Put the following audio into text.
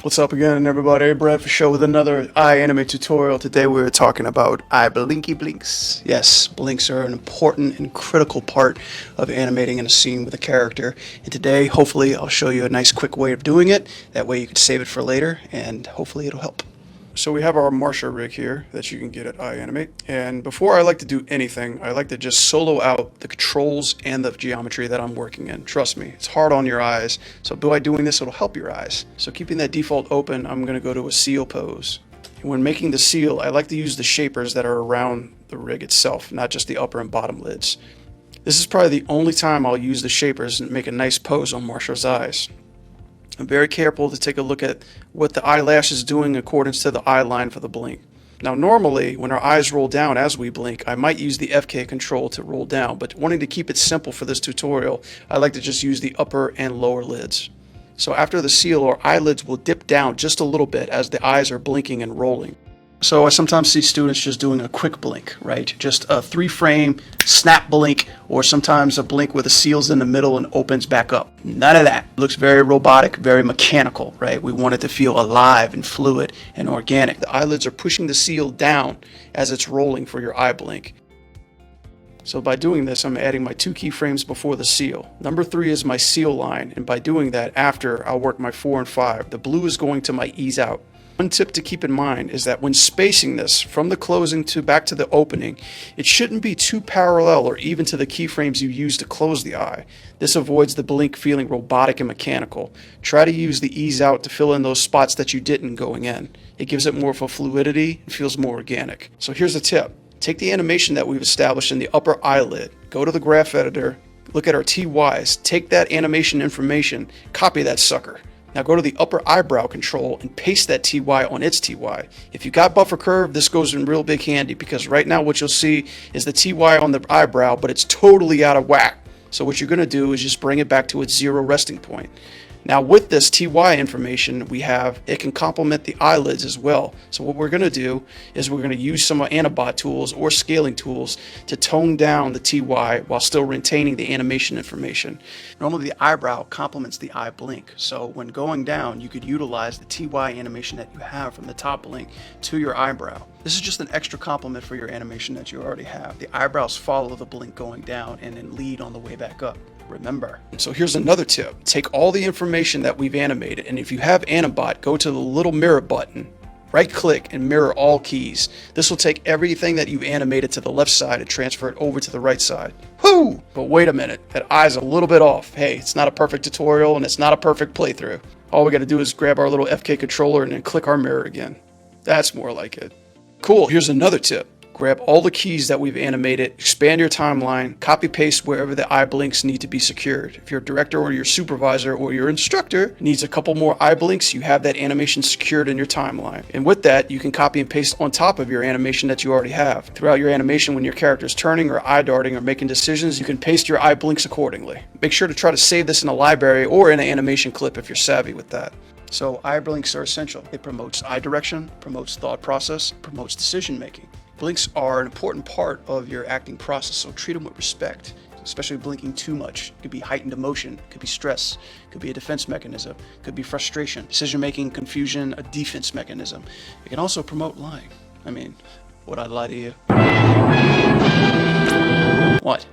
What's up again, everybody? Brad Faucheux with another iAnimate tutorial. Today we're talking about blinky blinks. Yes, blinks are an important and critical part of animating in a scene with a character. And today, hopefully, I'll show you a nice quick way of doing it. That way you can save it for later, and hopefully it'll help. So we have our Marsha rig here that you can get at iAnimate. And before I like to do anything, I like to just solo out the controls and the geometry that I'm working in. Trust me, it's hard on your eyes. So by doing this, it'll help your eyes. So keeping that default open, I'm going to go to a seal pose. And when making the seal, I like to use the shapers that are around the rig itself, not just the upper and bottom lids. This is probably the only time I'll use the shapers and make a nice pose on Marsha's eyes. I'm very careful to take a look at what the eyelash is doing in accordance to the eye line for the blink. Now normally, when our eyes roll down as we blink, I might use the FK control to roll down, but wanting to keep it simple for this tutorial, I like to just use the upper and lower lids. So after the seal, our eyelids will dip down just a little bit as the eyes are blinking and rolling. So I sometimes see students just doing a quick blink, right? Just a 3-frame snap blink, or sometimes a blink where the seal's in the middle and opens back up. None of that. It looks very robotic, very mechanical, right? We want it to feel alive and fluid and organic. The eyelids are pushing the seal down as it's rolling for your eye blink. So by doing this, I'm adding my 2 keyframes before the seal. Number 3 is my seal line, and by doing that, after I'll work my 4 and 5. The blue is going to my ease out. One tip to keep in mind is that when spacing this from the closing to back to the opening, it shouldn't be too parallel or even to the keyframes you use to close the eye. This avoids the blink feeling robotic and mechanical. Try to use the ease out to fill in those spots that you didn't going in. It gives it more of a fluidity and feels more organic. So here's a tip. Take the animation that we've established in the upper eyelid, go to the graph editor, look at our TYs, take that animation information, copy that sucker. Now go to the upper eyebrow control and paste that TY on its TY. If you got buffer curve, this goes in real big handy because right now what you'll see is the TY on the eyebrow, but it's totally out of whack. So what you're going to do is just bring it back to its 0 resting point. Now with this TY information we have, it can complement the eyelids as well. So what we're going to do is we're going to use some Anibot tools or scaling tools to tone down the TY while still retaining the animation information. Normally the eyebrow complements the eye blink. So when going down, you could utilize the TY animation that you have from the top blink to your eyebrow. This is just an extra complement for your animation that you already have. The eyebrows follow the blink going down and then lead on the way back up. Remember. So here's another tip. Take all the information that we've animated, and if you have Anibot, go to the little mirror button, right click and mirror all keys. This will take everything that you've animated to the left side and transfer it over to the right side. Whoo! But wait a minute, that eye's a little bit off. Hey, it's not a perfect tutorial and it's not a perfect playthrough. All we got to do is grab our little FK controller and then click our mirror again. That's more like it. Cool, here's another tip. Grab all the keys that we've animated, expand your timeline, copy paste wherever the eye blinks need to be secured. If your director or your supervisor or your instructor needs a couple more eye blinks, you have that animation secured in your timeline. And with that, you can copy and paste on top of your animation that you already have. Throughout your animation, when your character is turning or eye darting or making decisions, you can paste your eye blinks accordingly. Make sure to try to save this in a library or in an animation clip if you're savvy with that. So eye blinks are essential. It promotes eye direction, promotes thought process, promotes decision making. Blinks are an important part of your acting process, so treat them with respect, especially blinking too much. It could be heightened emotion, it could be stress, it could be a defense mechanism, it could be frustration, decision-making, confusion, a defense mechanism. It can also promote lying. I mean, would I lie to you? What?